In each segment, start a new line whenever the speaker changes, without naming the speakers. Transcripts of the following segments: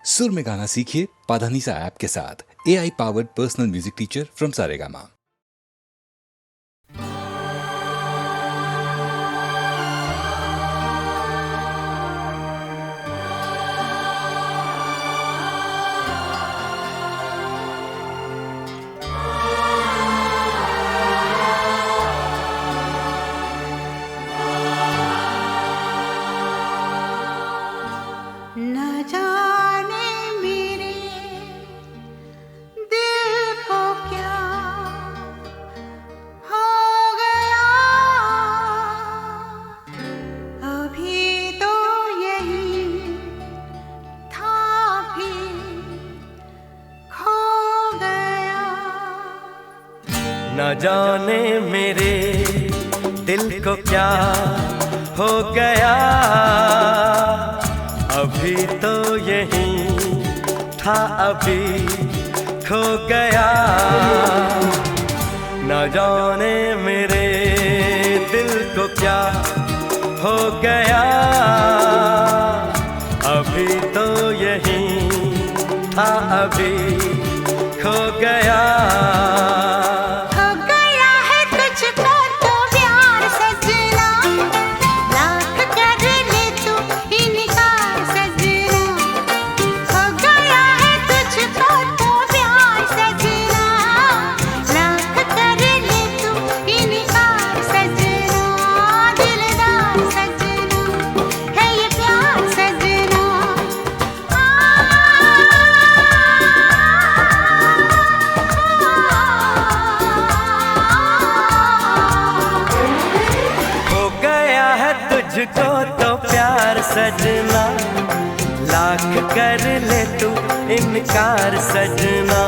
सुर में गाना सीखिए पाधानीसा ऐप के साथ। AI powered personal music teacher from Saregama.
न जाने मेरे दिल को क्या हो गया, अभी तो यही था भी खो गया।
न जाने मेरे दिल को क्या हो गया, अभी तो यही था अभी खो गया। न जाने मेरे दिल को क्या हो गया, अभी तो यही था अभी खो गया। तुझको तो प्यार सजना, लाख कर ले तू इनकार सजना।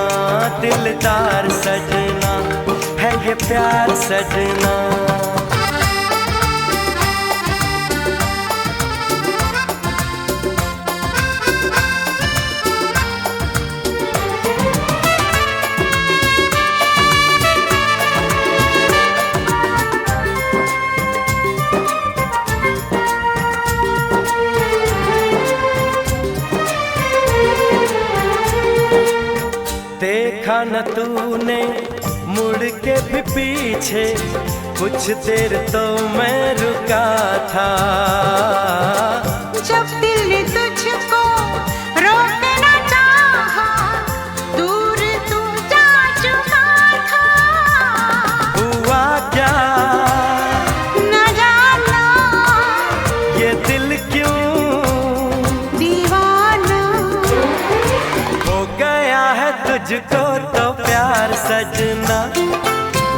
दिलदार सजना है ये प्यार सजना। देखा न तूने मुड़ के भी पीछे, कुछ देर तो मैं रुका था।
जब दिल ने तुझको रोकना चाहा, दूर तू जा चुका था।
हुआ क्या
न जाना,
ये दिल क्यों
दीवाना
हो गया है तुझको तो प्यार सजना।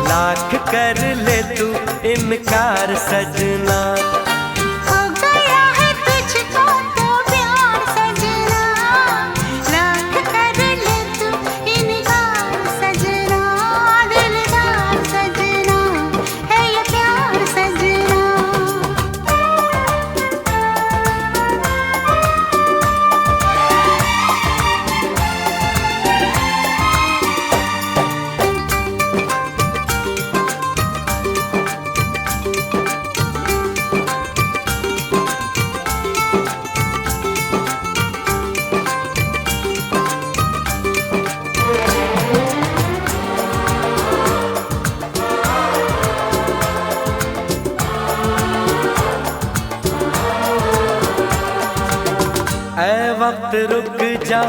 लाख कर ले तू इनकार सजना।
हो गया है तुझको तो प्यार सजना, लाख कर ले तू इनकार सजना। दिलदार सजना है ये प्यार सजना।
ऐ वक्त रुक जा,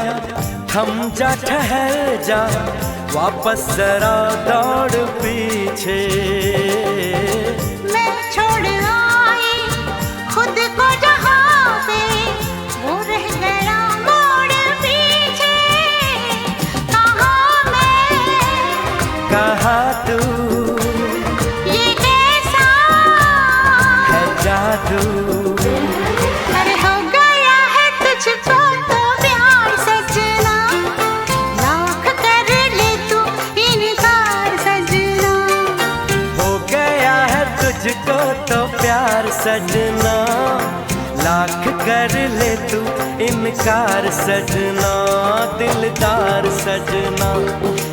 थम जा, ठहर जा, वापस जरा दौड़ पीछे।
मैं छोड़ आई खुद को जहाँ पे, वो रह गया मोड़ पीछे। कहाँ मैं
कहाँ तू,
ये कैसा
है जादू।
अरे हो गया है तुझको तो प्यार सजना, लाख कर ले तू इनकार सजना।
हो गया है तुझको तो प्यार सजना, लाख कर ले तू इनकार सजना। दिलदार सजना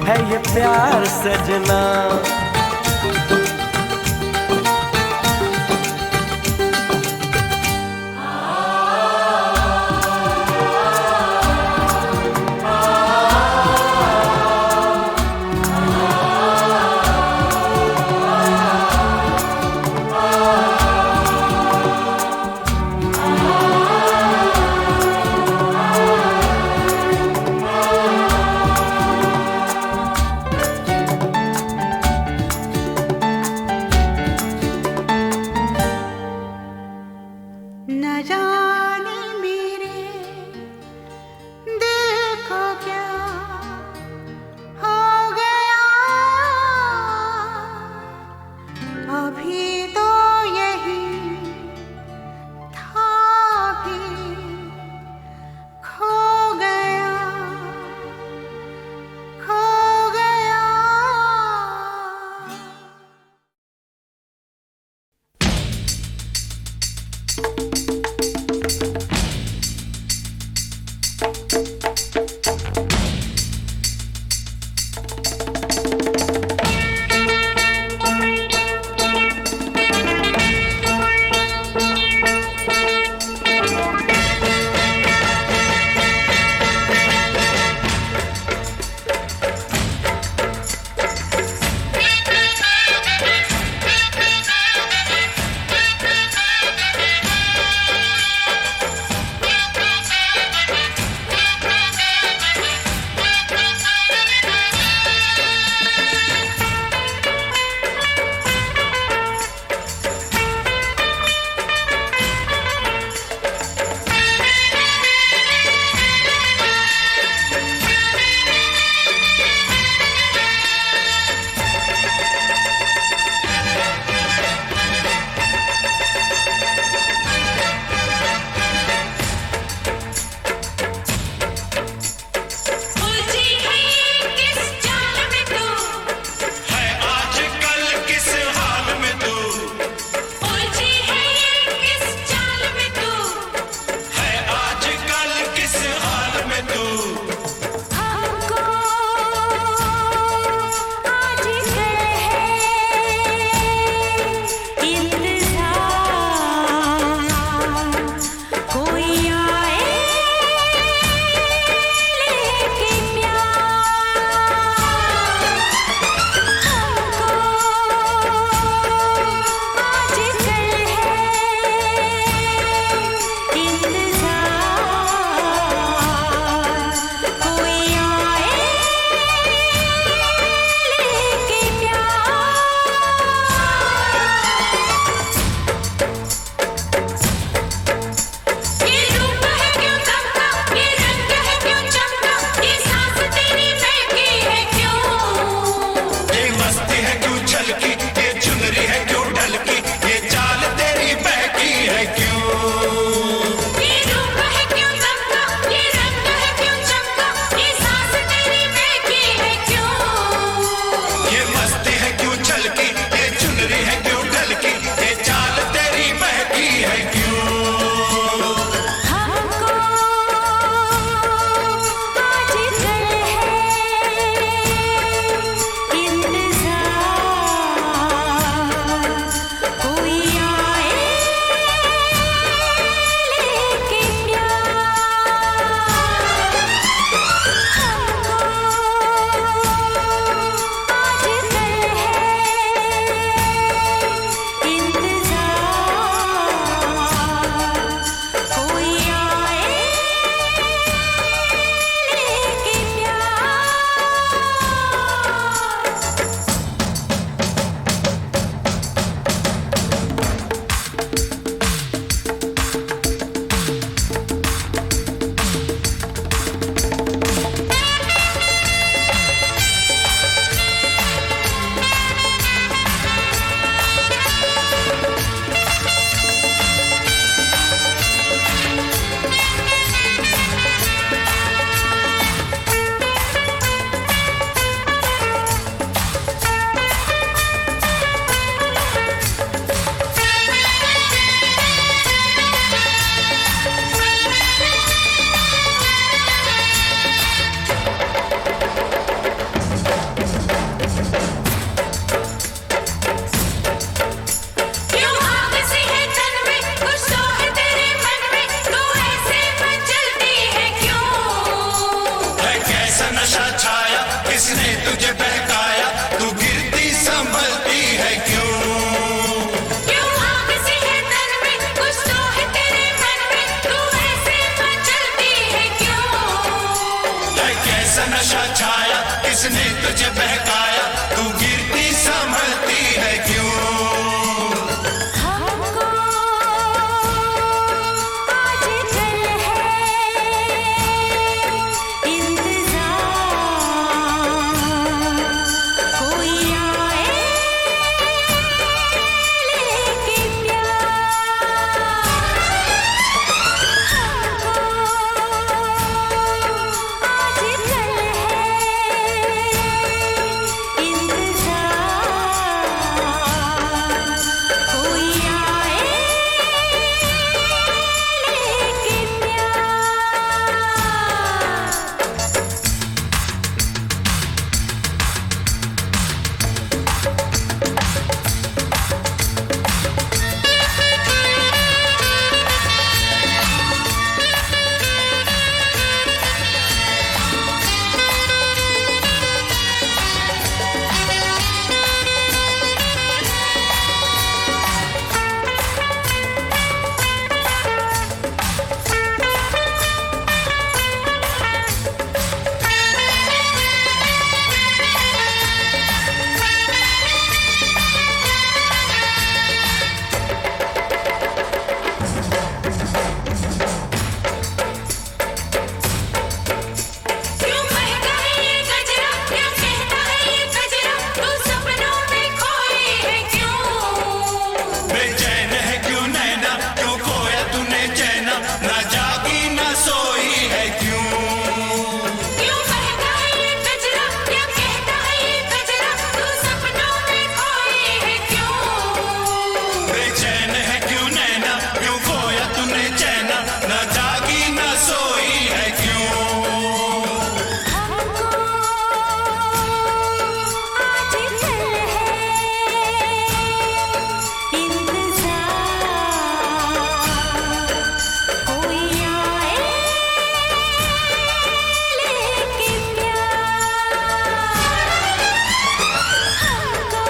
है ये प्यार सजना।
किसने तुझे बहकाया, तू गिरती संभलती है क्यों?
हमको आजकल है इंतज़ार, कोई आए लेके प्यार। हमको आजकल है इंतज़ार, कोई आए लेके प्यार। क्यों महका है ये गजरा, क्या कहता है ये गजरा, तू सपनों में खोई है क्यों?
बेचैन है क्यों नैना, क्यों खोया तूने चैना, ना जागी ना सोई है क्यों?
क्यों महका है ये गजरा, क्या कहता है ये गजरा, तू सपनों में खोई है क्यों?
बेचैन है क्यों नैना, क्यों खोया तूने चैना, ना जागी ना सोई है क्यों?
हमको आजकल है इंतज़ार, कोई आए लेके प्यार। हमको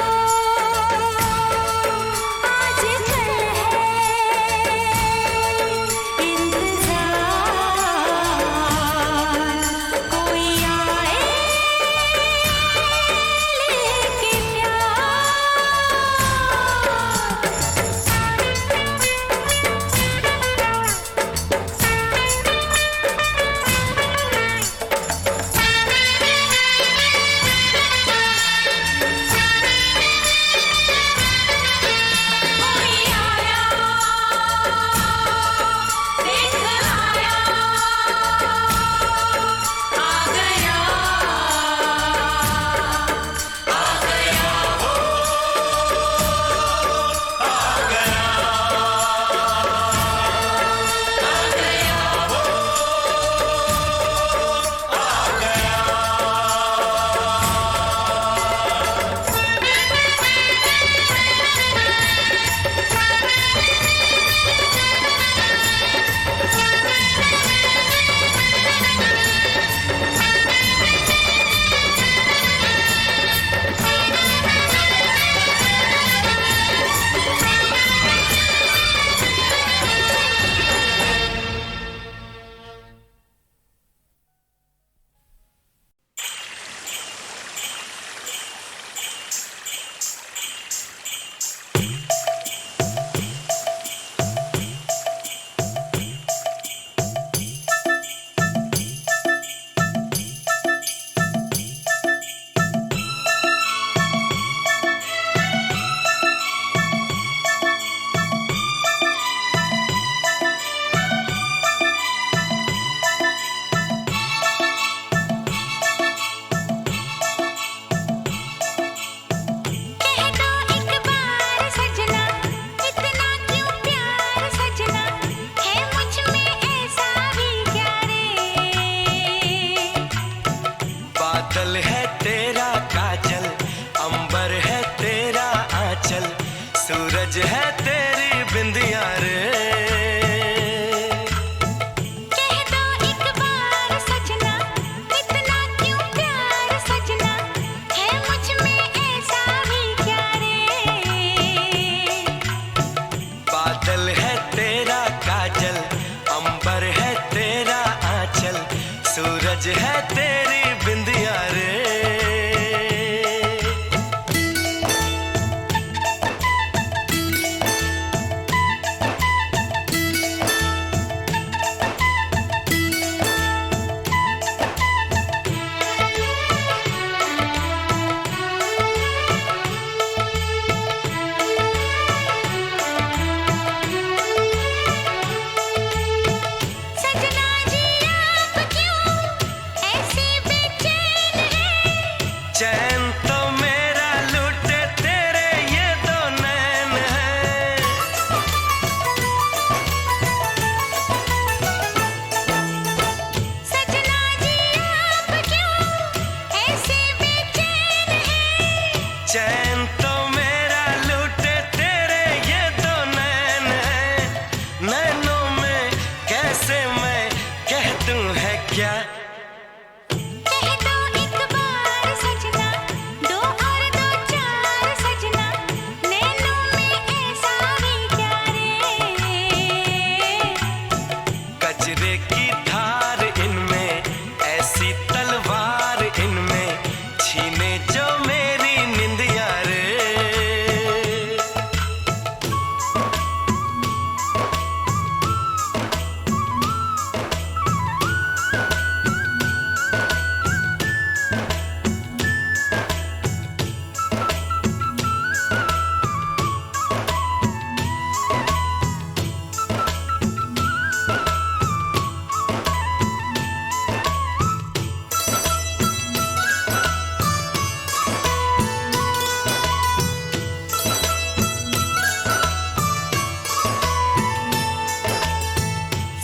आजकल है इंतज़ार, कोई आए लेके कोई आया देख आया आ गया
सूरज है तेरी बिंदिया रे।
कह दो एक बार सजना, इतना क्यों प्यार सजना, है मुझ में ऐसा भी क्या रे।
बादल है तेरा काजल, अंबर है तेरा आंचल, सूरज है तेरी बिंदिया रे। क्या?
कह दो एक बार सजना, दो और दो चार सजना, नैनों में ऐसा भी क्या रे?
कजरे की धार इनमें, ऐसी तलवार इनमें, छीने जो मेरी निंदिया रे।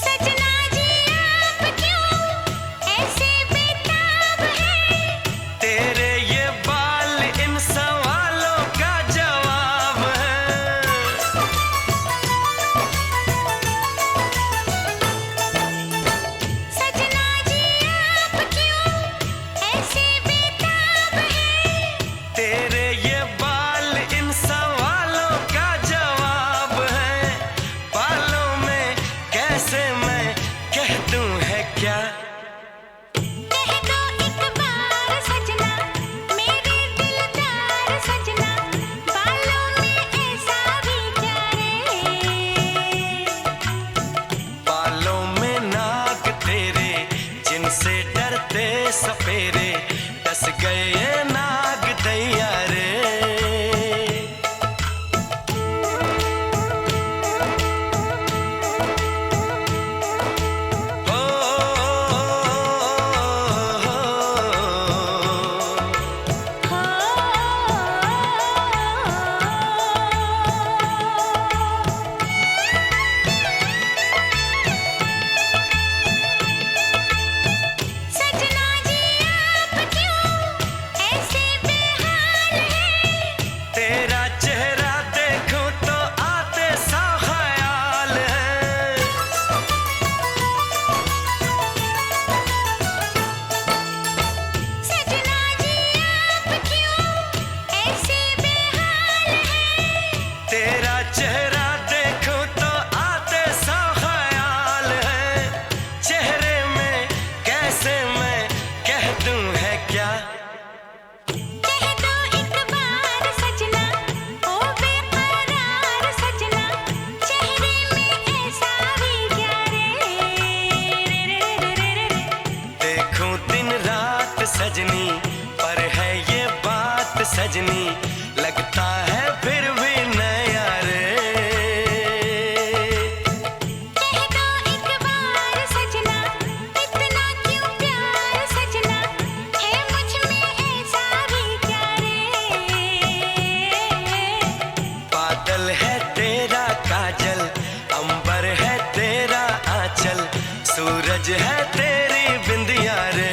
सजना जी आप क्यों ऐसे बेताब हैं?
तेरे ये बाल इन सवालों का जवाब है।
सजना जी आप क्यों ऐसे बेताब हैं?
तेरे ये बाल इन सवालों का जवाब है। बालों में कैसे मैं कह दूं है क्या?
कह दो एक बार सजना, मेरे दिलदार सजना, बालों में ऐसा भी क्या रे?
बालों में नाग तेरे, जिनसे डरते सपेरे, डस गए ये नाग दैया रे। ओ,
सजना जी आप क्यों ऐसे बेहाल हैं?
तेरा चेहरा देखूं तो आते सा ख्याल है।
सजना जी आप क्यों ऐसे बेहाल हैं?
तेरा चेहरा देखूं तो आते सा ख्याल है। चेहरे में कैसे मैं कह दूं है क्या?
कह दो एक बार सजना, ओ बेकरार सजना, चेहरे में ऐसा भी क्या रे?
देखूं दिन रात सजनी, पर है ये बात सजनी, लगता है फिर भी नया रे।
कह दो एक बार सजना, इतना क्यों प्यार सजना, है मुझ में ऐसा भी क्या रे?
बादल है तेरा काजल, अंबर है तेरा आंचल, सूरज है तेरी बिंदिया रे।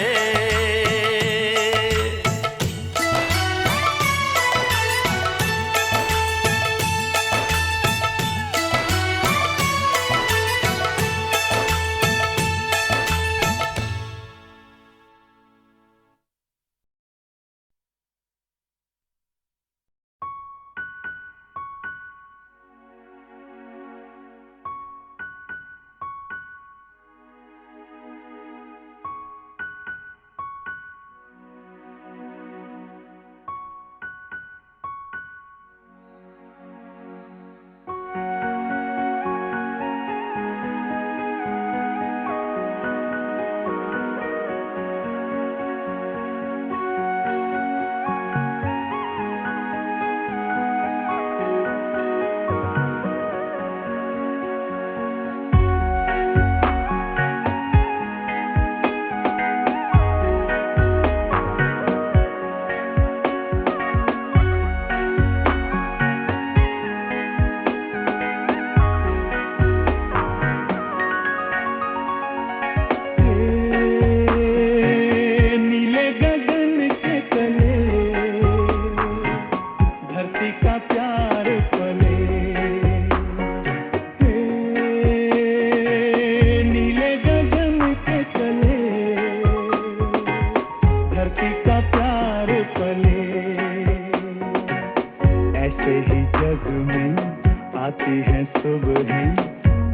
जैसी है सुबह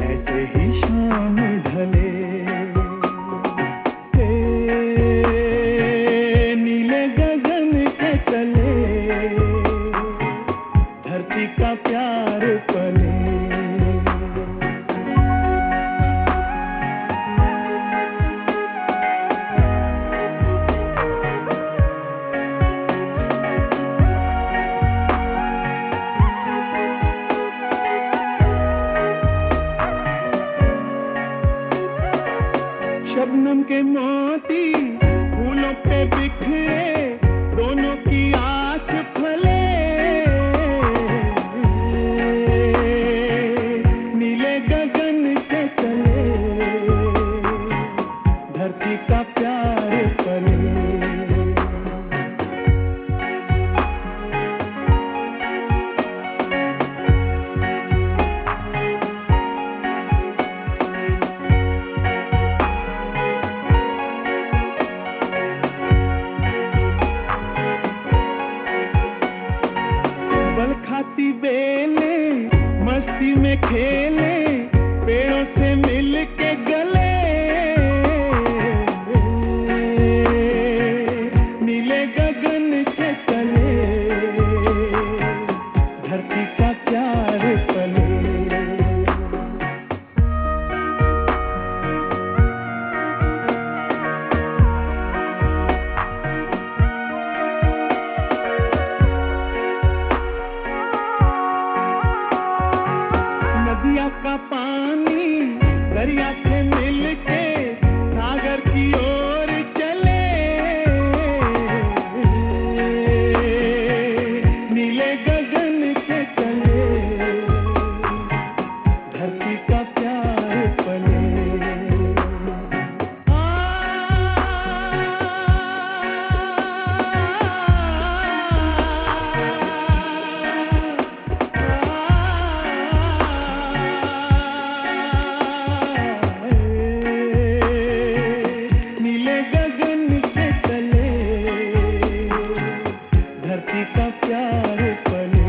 ऐसे ही शाम ढले, नीले गगन के तले धरती का प्यार पले। शबनम के मोती फूलों पे बिखरे, दोनों की आस फले, नीले गगन से चले धरती का प्यार पले। बल खाती बेले मस्ती में खेले, पेड़ों से मिल के गले, नीले गगन से चले धरती का प्यार पले। नदिया का पानी दरिया से मिलके सागर की ओर चले, नीले गगन से चले धरती का प्यार पले। नीले गगन से चले धरती का प्यार पले।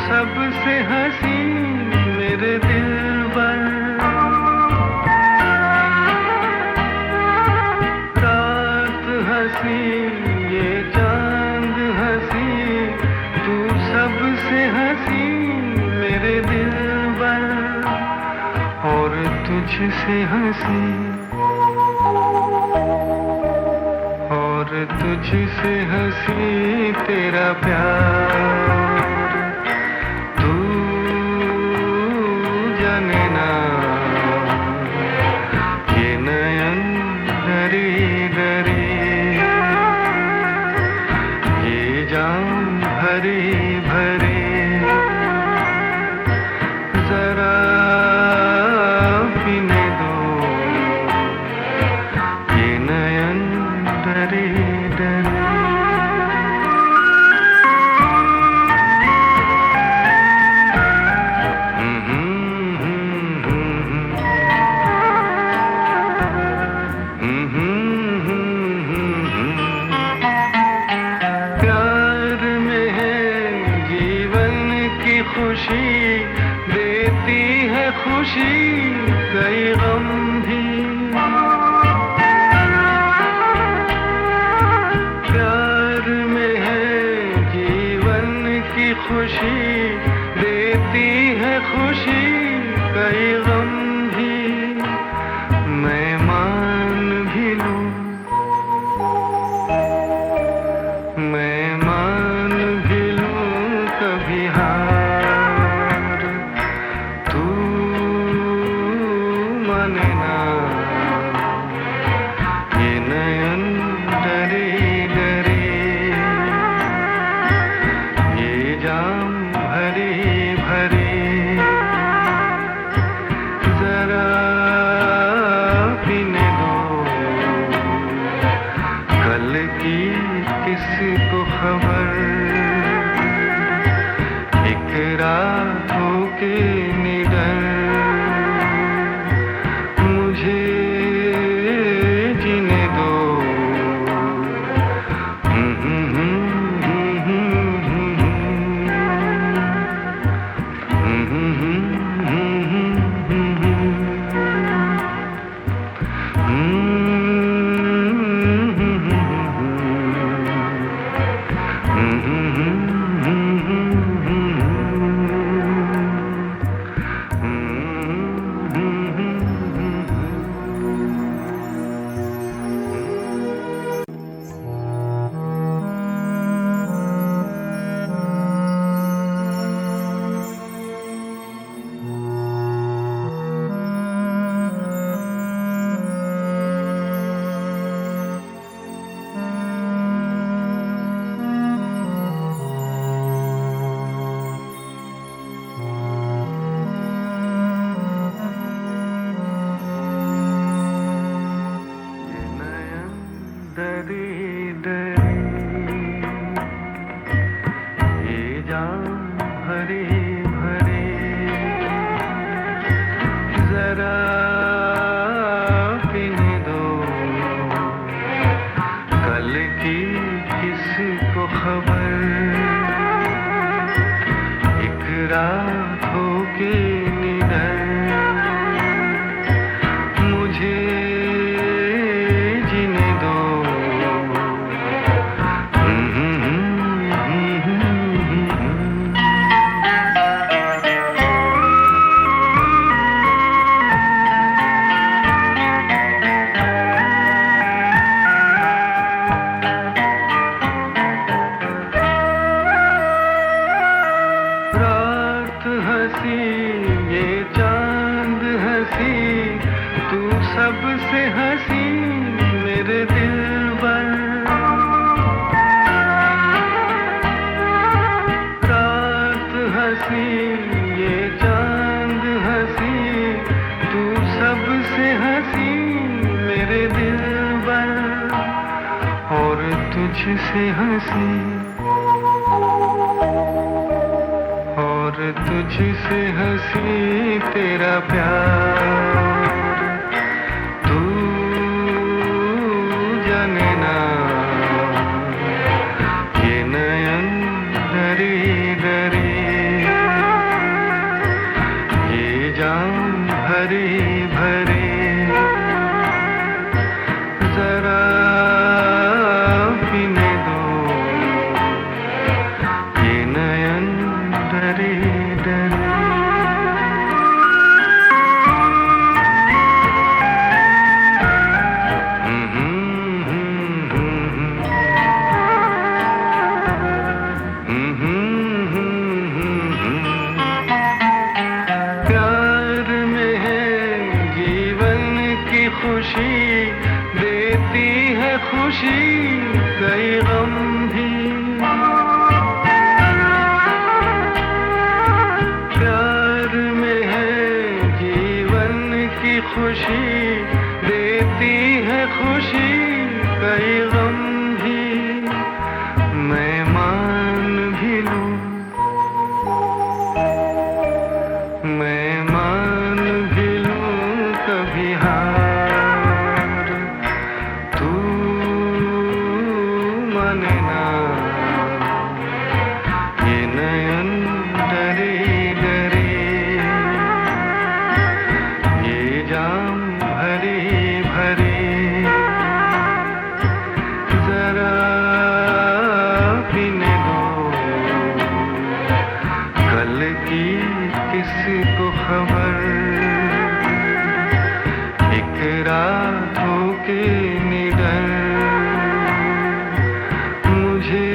सबसे हंसी मेरे दिलबर, रात हंसी ये चांद हंसी, तू सबसे हंसी मेरे दिलबर, और तुझसे हंसी, और तुझसे हंसी तेरा प्यार।
खुशी कई गम भी। प्यार में है जीवन की खुशी, देती है खुशी कई गम भी। मैं मान भी लूं, मैं मान भी लूं कभी हार, तू माने ना। ये नयन डरे डरे, ये जाम भरे भरे, जरा पीने दो। कल की किसको खबर, एक रातों के निडर। मुझे जीने दो। सबसे हंसी मेरे दिलबर, रात हंसी ये चांद हंसी, तू सबसे हंसी मेरे दिलबर। और तुझसे हंसी, और तुझसे हंसी तेरा प्यार। ये नयन डरे डरे, ये जाम भरे भरे, जरा पीने दो। ये नयन डरे डरे। खुशी देती है खुशी कई गम भी। प्यार में है जीवन की खुशी, देती है खुशी कई गम भी। मैं मान भी लूं, मैं मान भी लूं कभी हार, ये नयन डरे डरे,
रातों के निडर मुझे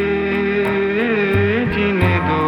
जीने दो।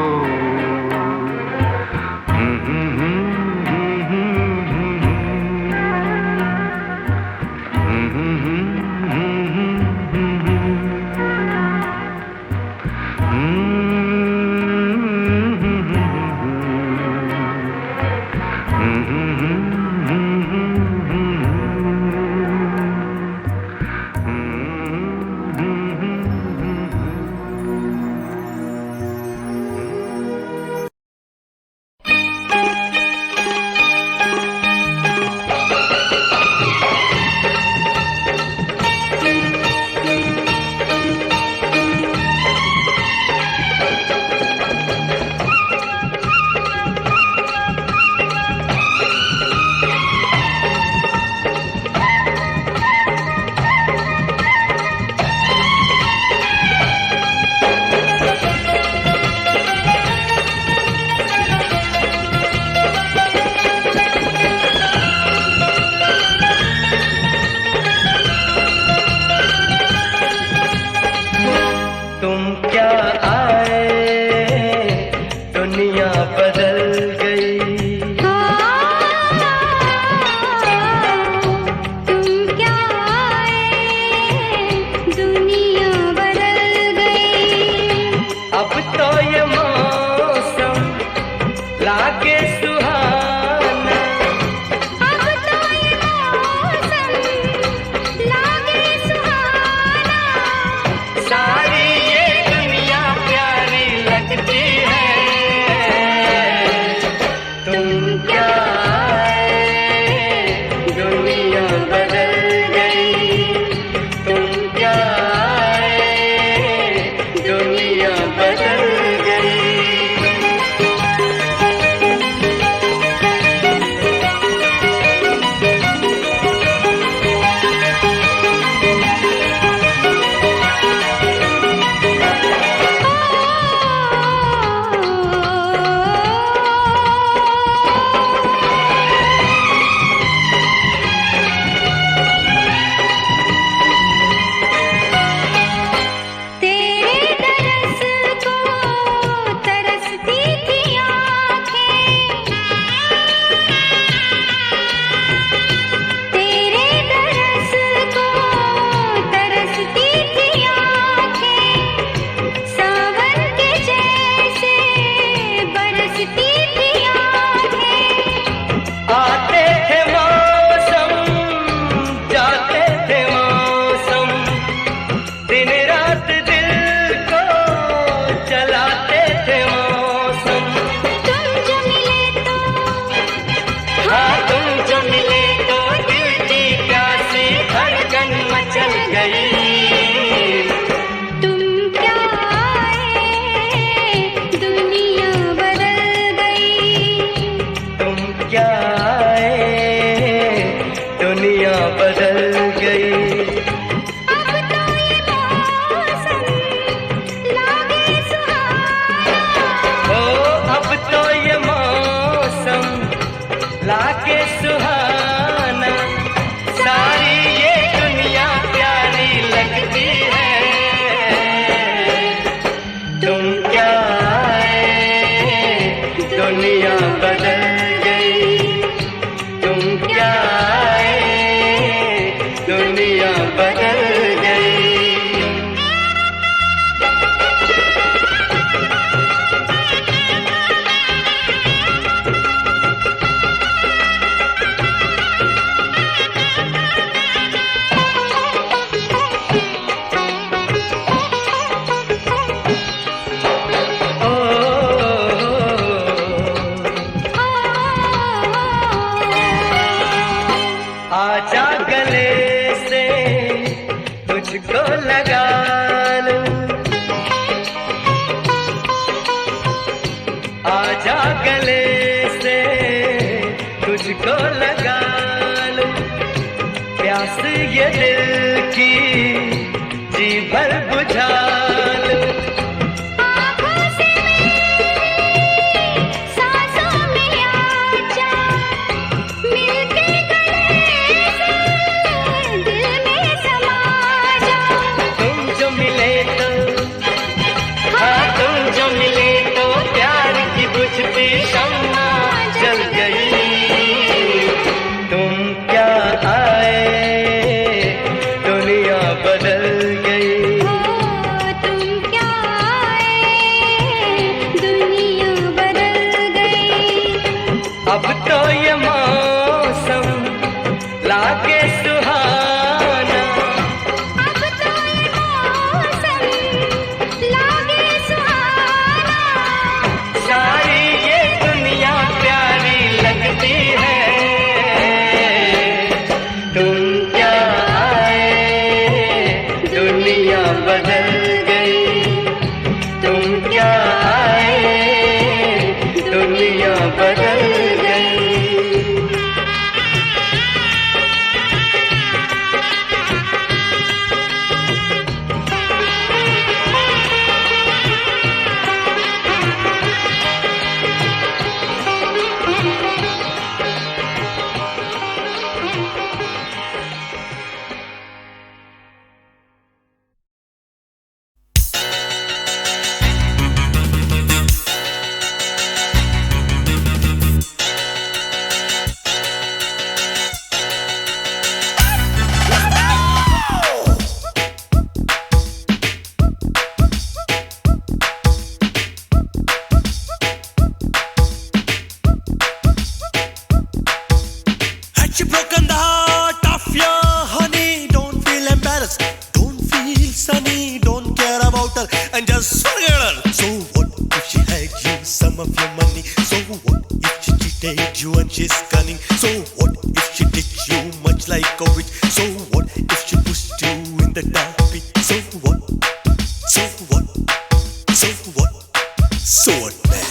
and just forget her. So what if she had you some of your money? So what if she cheated you and she's cunning? So what if she did you much like a witch? So what if she pushed you in the dark pit? So what? So what? So what? So what, man?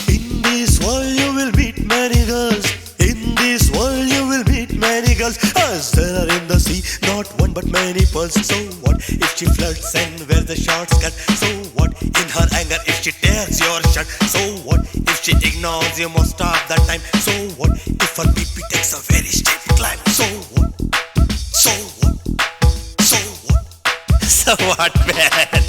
In this world you will meet many girls. In this world you will meet many girls. As there are in the sea, not one but many pearls. So what if she flirts and wears the short skirt? So what in her anger if she tears your shirt? So what if she ignores you most of the time? So what if her BP takes a very steep climb? So what? So what? So what? So what, man?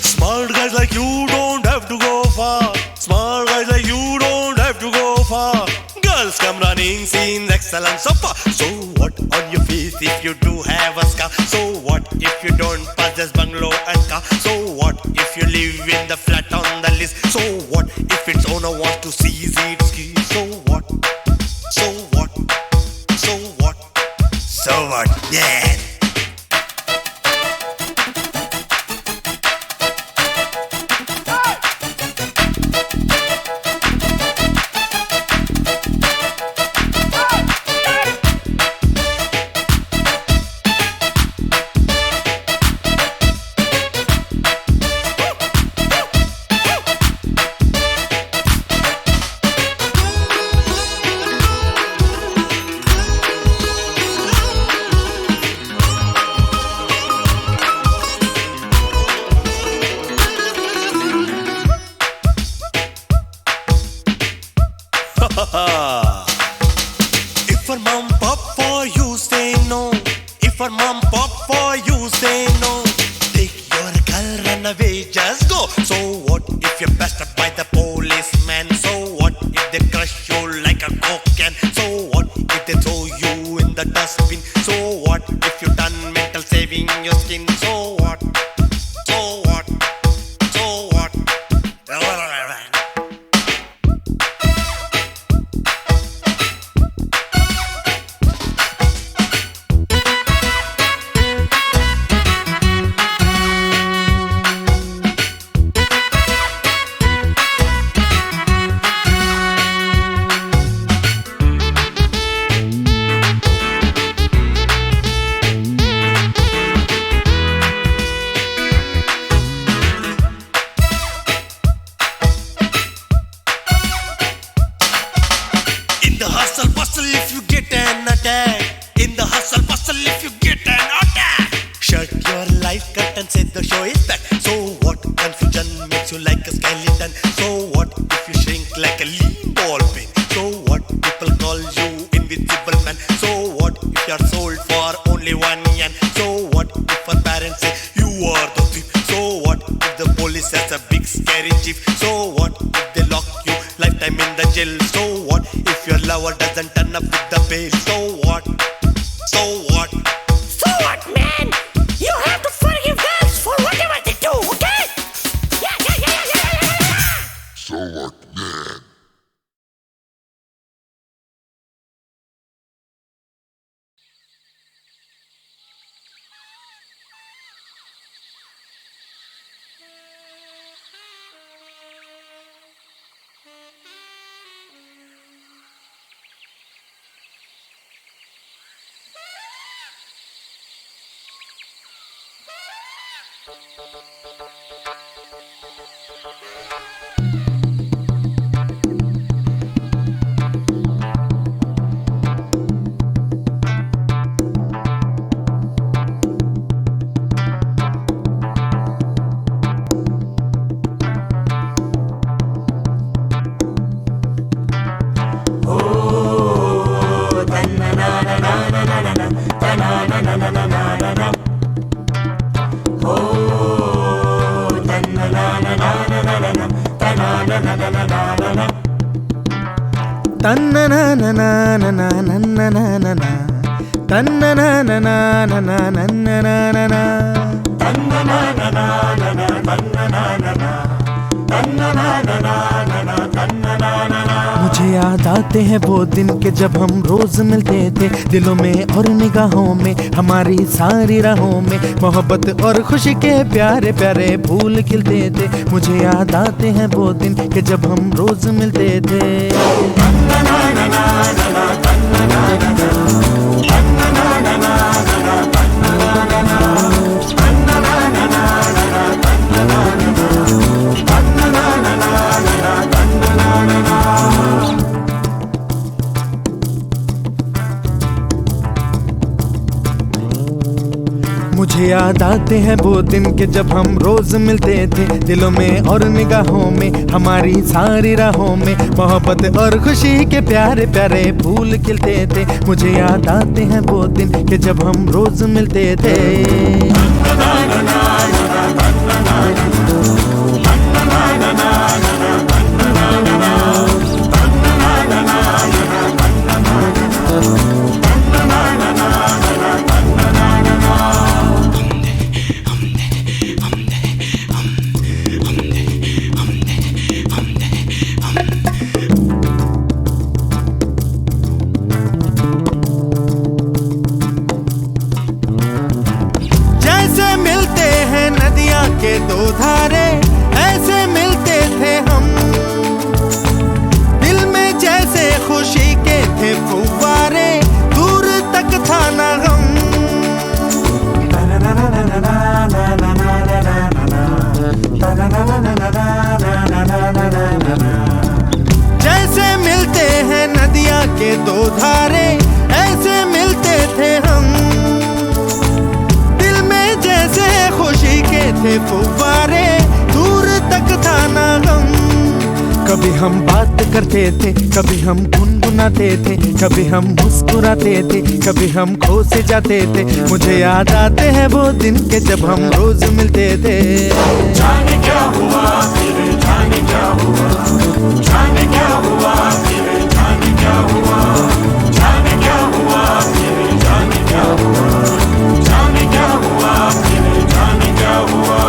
Smart guys like you don't have to go far. Smart guys like you don't have to go far. Girls come running, seems excellent so far. So what on your face if you do have a scar? So what if you don't pass this bungalow and car? So what if you live in the flat on the list? So what if its owner wants to seize its key? So what? So what? So what? So what? Yeah. If her mom pop for you, say no. If her mom pop for you, say no. Take your girl, run away, just go. So what if you're bested by the policeman? So what if they crush you like a coke can? So what if they throw you in the dustbin? So what if you done mental saving your skin? So what? So what? So what? In the hustle bustle if you get an attack. In the hustle bustle if you get an attack. Shut your life curtain, say the show is back. So what? Confusion makes you like a skeleton. So what if you shrink like a lean ball pin? So what? People call you invisible man. So what if you're sold for only 1 yen? So what if her parents say you are the thief? So what if the police has a big scary chief? So what if they lock you lifetime in the jail? So what if your lover doesn't turn up with the bail? So what? So what?
So what, man? You have to forgive girls for whatever they do, okay? Yeah.
So what, man?
मुझे याद आते हैं वो दिन के जब हम रोज मिलते थे, दिलों में और निगाहों में, हमारी सारी राहों में मोहब्बत और खुशी के प्यारे प्यारे फूल खिलते थे। मुझे याद आते हैं वो दिन के जब हम रोज मिलते थे। मुझे याद आते हैं वो दिन के जब हम रोज मिलते थे, दिलों में और निगाहों में, हमारी सारी राहों में मोहब्बत और खुशी के प्यारे प्यारे फूल खिलते थे। मुझे याद आते हैं वो दिन के जब हम रोज मिलते थे। के दो धारे ऐसे मिलते थे हम, दिल में जैसे खुशी के थे फुव्वारे, दूर तक था ना गम। जैसे मिलते हैं नदियाँ के दो धारे ऐसे मिलते थे हम, दिल में जैसे खुशी के थे फुव्वारे, दूर तक था ना गम। कभी हम बात करते थे, कभी हम गुनगुनाते थे, कभी हम मुस्कुराते थे, कभी हम खो से जाते थे। मुझे याद आते हैं वो दिन के जब हम रोज मिलते थे।
जाने क्या हुआ फिर, जाने क्या हुआ, जाने क्या हुआ फिर, जाने क्या हुआ, जाने क्या हुआ फिर, जाने क्या हुआ, जाने क्या हुआ फिर, जाने क्या हुआ।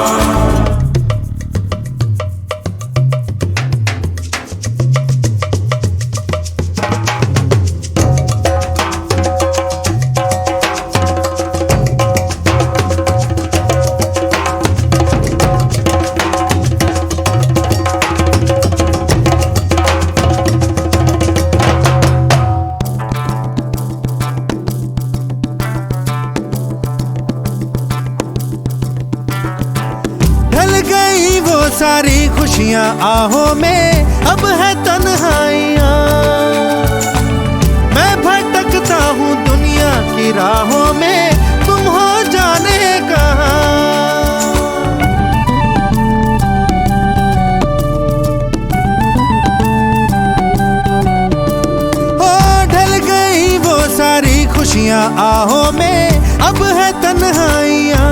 सारी खुशियाँ आहों में, अब है तन्हाइयाँ। मैं भटकता हूँ दुनिया की राहों में, तुम हो जाने कहाँ। हो ढल गई वो सारी खुशियाँ आहों में, अब है तन्हाइयाँ।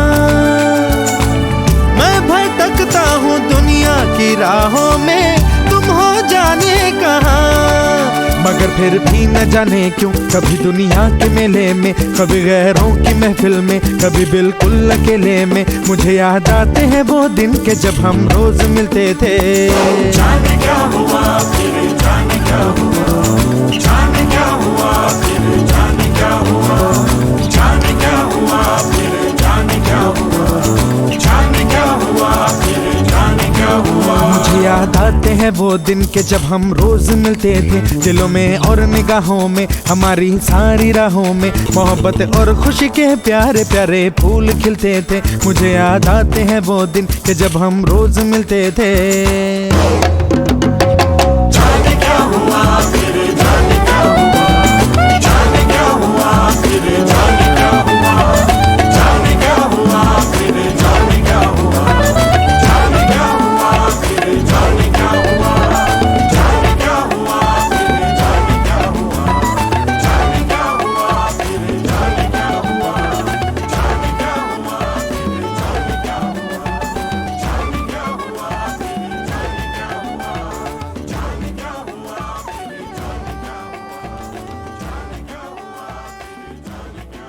भटकता हूँ दुनिया की राहों में, तुम हो जाने कहाँ। मगर फिर भी न जाने क्यों, कभी दुनिया के मेले में, कभी गैरों की महफिल में, कभी बिल्कुल अकेले में, मुझे याद आते हैं वो दिन के जब हम रोज मिलते थे।
जाने क्या हुआ फिर, जाने क्या हुआ, जाने क्या हुआ फिर, जाने क्या हुआ, जाने क्या हुआ फिर, जाने क्या हुआ, जाने क्या हुआ फिर, जाने क्या हुआ।
मुझे याद आते हैं वो दिन के जब हम रोज मिलते थे, दिलों में और निगाहों में, हमारी सारी राहों में मोहब्बत और खुशी के प्यारे प्यारे फूल खिलते थे। मुझे याद आते हैं वो दिन के जब हम रोज मिलते थे।
जाने क्या हुआ फिर, जाने क्या हुआ, जाने क्या हुआ फिर, जाने क्या हुआ, जाने क्या हुआ फिर, जाने क्या हुआ, जाने क्या हुआ फिर, जाने क्या हुआ, जाने क्या हुआ फिर, जाने क्या हुआ, जाने क्या हुआ फिर, जाने क्या हुआ, जाने क्या हुआ फिर, जाने क्या हुआ, जाने क्या हुआ फिर, जाने क्या हुआ, जाने क्या हुआ फिर, जाने क्या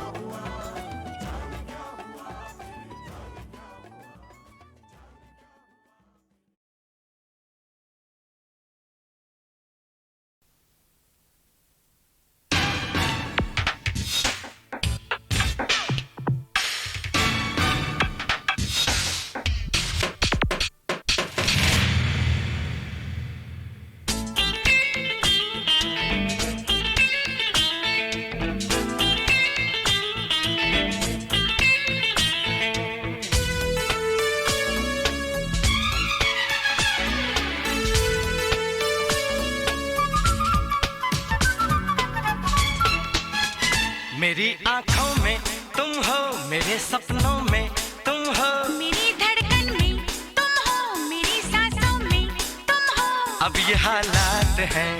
मेरी आंखों में तुम हो, मेरे सपनों में तुम हो,
मेरी धड़कन में तुम हो, मेरी सांसों में तुम हो।
अब ये हालात हैं,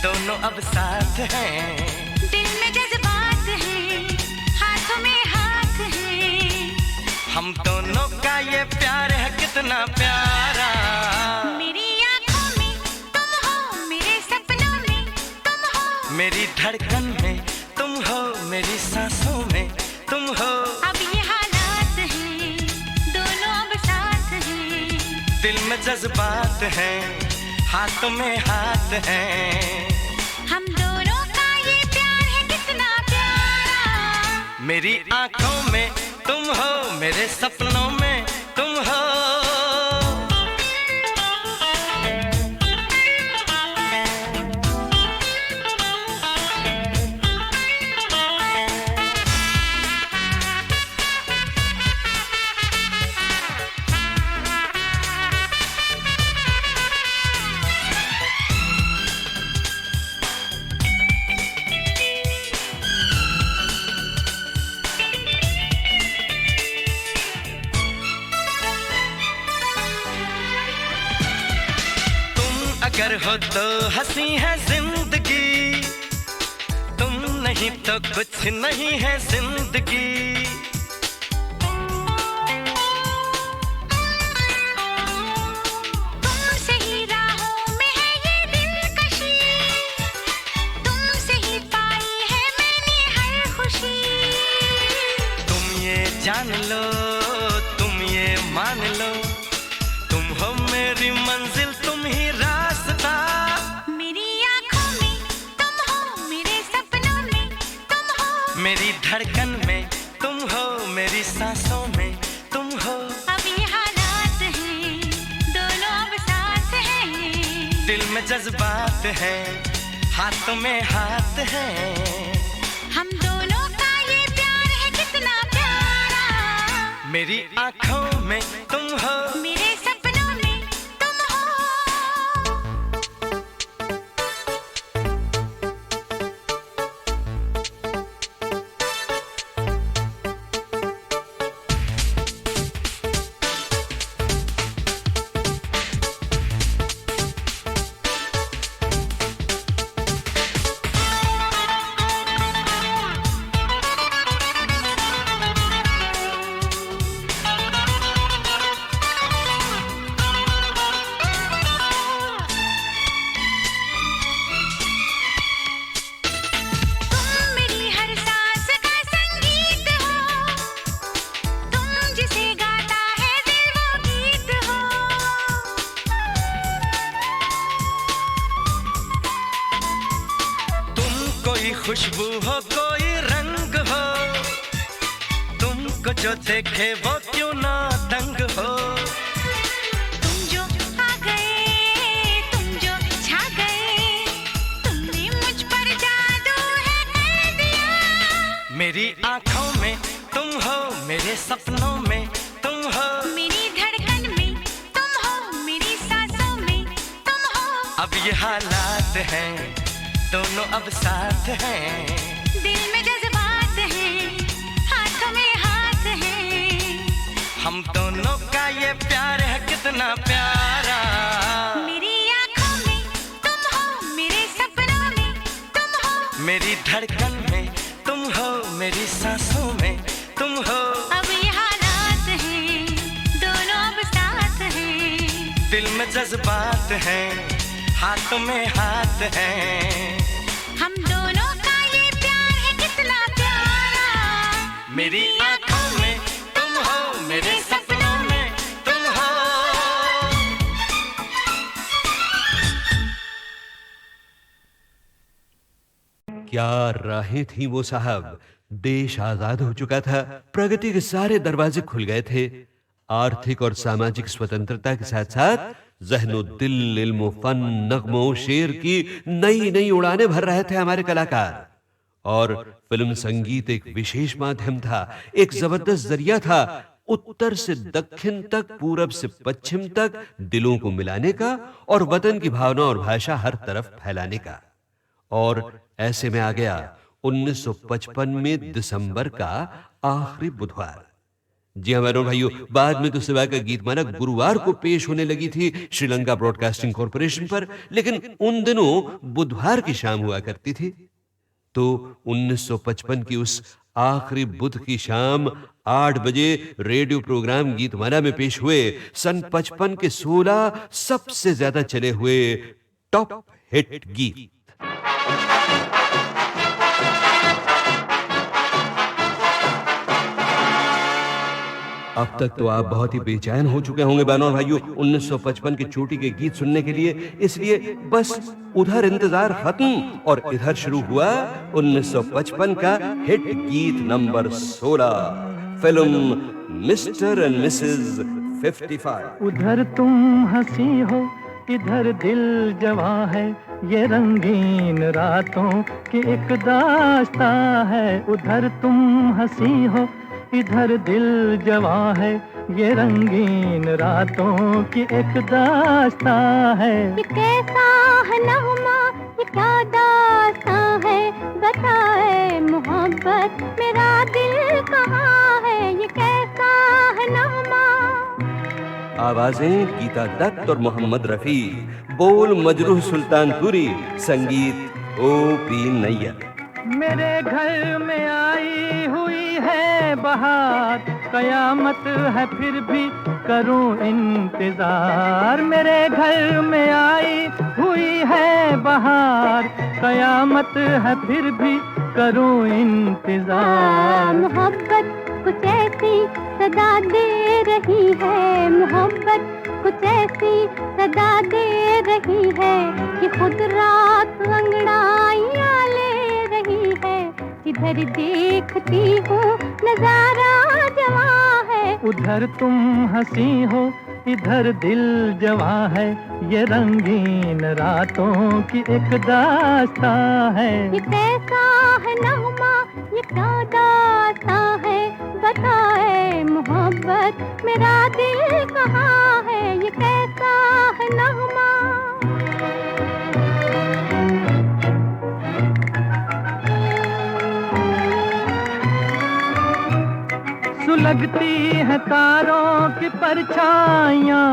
दोनों अब साथ हैं।
दिल में जज्बात है, हाथों में हाथ है।
हम दोनों का ये प्यार है कितना प्यारा।
मेरी आंखों में तुम हो, मेरे सपनों में तुम हो।
मेरी धड़कन में तुम हो, मेरी सांसों में तुम हो।
अब ये हालात हैं, दोनों अब साथ हैं।
दिल में जज्बात हैं, हाथों में हाथ हैं।
हम दोनों का ये प्यार है कितना प्यारा।
मेरी आंखों में तुम हो, मेरे सपनों में तुम हो। अगर हो तो हंसी है जिंदगी, तुम नहीं तो कुछ नहीं है जिंदगी।
तुमसे ही राहों में है ये दिलकशी, तुमसे ही पाई है मैंने हर खुशी।
तुम ये जान लो, तुम ये मान लो, तुम हो मेरी मंजिल, तुम ही रास्ता।
मेरी आंखों में तुम हो, मेरे सपनों में तुम हो।
मेरी धड़कन में तुम हो, मेरी सांसों में तुम हो।
अब ये हालात हैं, दोनों अब साथ हैं।
दिल में जज्बात हैं, हाथों में हाथ हैं।
हम दोनों का ये प्यार है कितना प्यारा।
मेरी आंखों में तुम हो,
मेरे सपनों में तुम हो।
खुशबू हो कोई रंग हो, तुमको जो देखे वो क्यों ना दंग हो।
तुम जो आ गए
मेरी आंखों में तुम हो, मेरे सपनों में तुम हो,
मेरी धड़कन में तुम हो, मेरी सांसों में तुम हो।
अब ये हालात हैं, दोनों अब साथ हैं।
दिल में जज्बात हैं, हाथों में हाथ हैं।
हम दोनों का ये प्यार है कितना प्यारा।
मेरी आंखों में तुम हो, मेरे सपनों में तुम हो,
मेरी धड़कन में तुम हो, मेरी सांसों में तुम हो।
अब ये हालात हैं, दोनों अब साथ हैं।
दिल में जज्बात हैं, हाथों में हाथ हैं।
हम दोनों का ये प्यार है कितना प्यारा।
मेरी आंखों में तुम हो, मेरे सपनों में तुम हो।
क्या राहें थी वो साहब। देश आजाद हो चुका था, प्रगति के सारे दरवाजे खुल गए थे। आर्थिक और सामाजिक स्वतंत्रता के साथ साथ ज़हनो दिल, इल्मो फन, नगमो शेर की नई नई उड़ानें भर रहे थे हमारे कलाकार। और फिल्म संगीत एक विशेष माध्यम था, एक जबरदस्त जरिया था उत्तर से दक्षिण तक, पूरब से पश्चिम तक दिलों को मिलाने का और वतन की भावना और भाषा हर तरफ फैलाने का। और ऐसे में आ गया 1955 में दिसंबर का आखिरी बुधवार। जी हाँ बहनों भाइयों, बाद में तो सिवा का गीतमाला गुरुवार को पेश होने लगी थी श्रीलंका ब्रॉडकास्टिंग कॉरपोरेशन पर, लेकिन उन दिनों बुधवार की शाम हुआ करती थी। तो 1955 की उस आखिरी बुध की शाम 8 बजे रेडियो प्रोग्राम गीतमाला में पेश हुए सन 55 के 16 सबसे ज्यादा चले हुए टॉप हिट गीत। अब तक तो आप बहुत ही बेचैन हो चुके होंगे बहनों और भाइयों 1955 की चोटी के गीत सुनने के लिए, इसलिए बस उधर इंतजार खत्म और इधर शुरू हुआ 1955 का हिट गीत number 16, film mister and Mrs 55।
उधर तुम हंसी हो, इधर दिल जवां है, ये रंगीन रातों की एक दास्तां है। उधर तुम हंसी हो, इधर दिल जवां है, ये रंगीन रातों की एक दास्तां है।
ये कैसा है नगमा, ये क्या दास्तां है, बताए मोहब्बत मेरा दिल कहाँ है। ये कैसा है नगमा।
आवाजें गीता दत्त और मोहम्मद रफी, बोल मजरूह सुल्तानपुरी, संगीत ओ.पी. नैयर।
मेरे घर में आई हुई है बहार, कयामत है फिर भी करूं इंतजार। मेरे घर में आई हुई है बहार, कयामत है फिर भी करूं इंतजार।
मोहब्बत कुछ ऐसी सदा दे रही है, मोहब्बत कुछ ऐसी सदा दे रही है कि खुद रात अंगड़ाइयां ले रही है। जिधर देखती हूँ नजारा जवां है।
उधर तुम हंसी हो, इधर दिल जवां है, ये रंगीन रातों की एक दास्तां है।
ये कैसा है नगमा, ये क्या दास्तां है, बताए मोहब्बत मेरा दिल कहाँ है। ये कैसा है नगमा।
सुलगती है तारों की परछाइयाँ,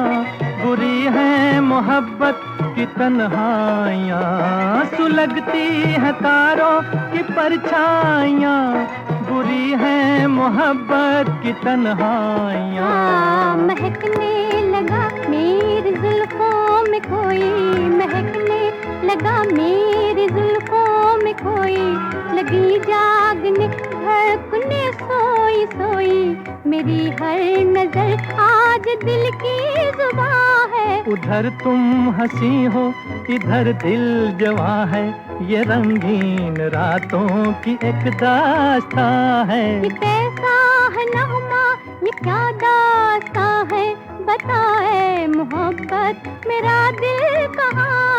बुरी है मोहब्बत की तन्हाइयाँ। सुलगती है तारों की परछाइयाँ, बुरी है मोहब्बत की तन्हाइयाँ।
महकने लगा मेरी जुल्फों में कोई, महकने लगा मेरी जुल्फों में कोई। लगी जागने धड़कने सोई सोई, मेरी हर नजर आज दिल की जुबां है।
उधर तुम हंसी हो, इधर दिल जवां है, ये रंगीन रातों की एक दास्तां है।
ये कैसा है नगमा, ये क्या दास्तां है, बताए मोहब्बत मेरा दिल कहाँ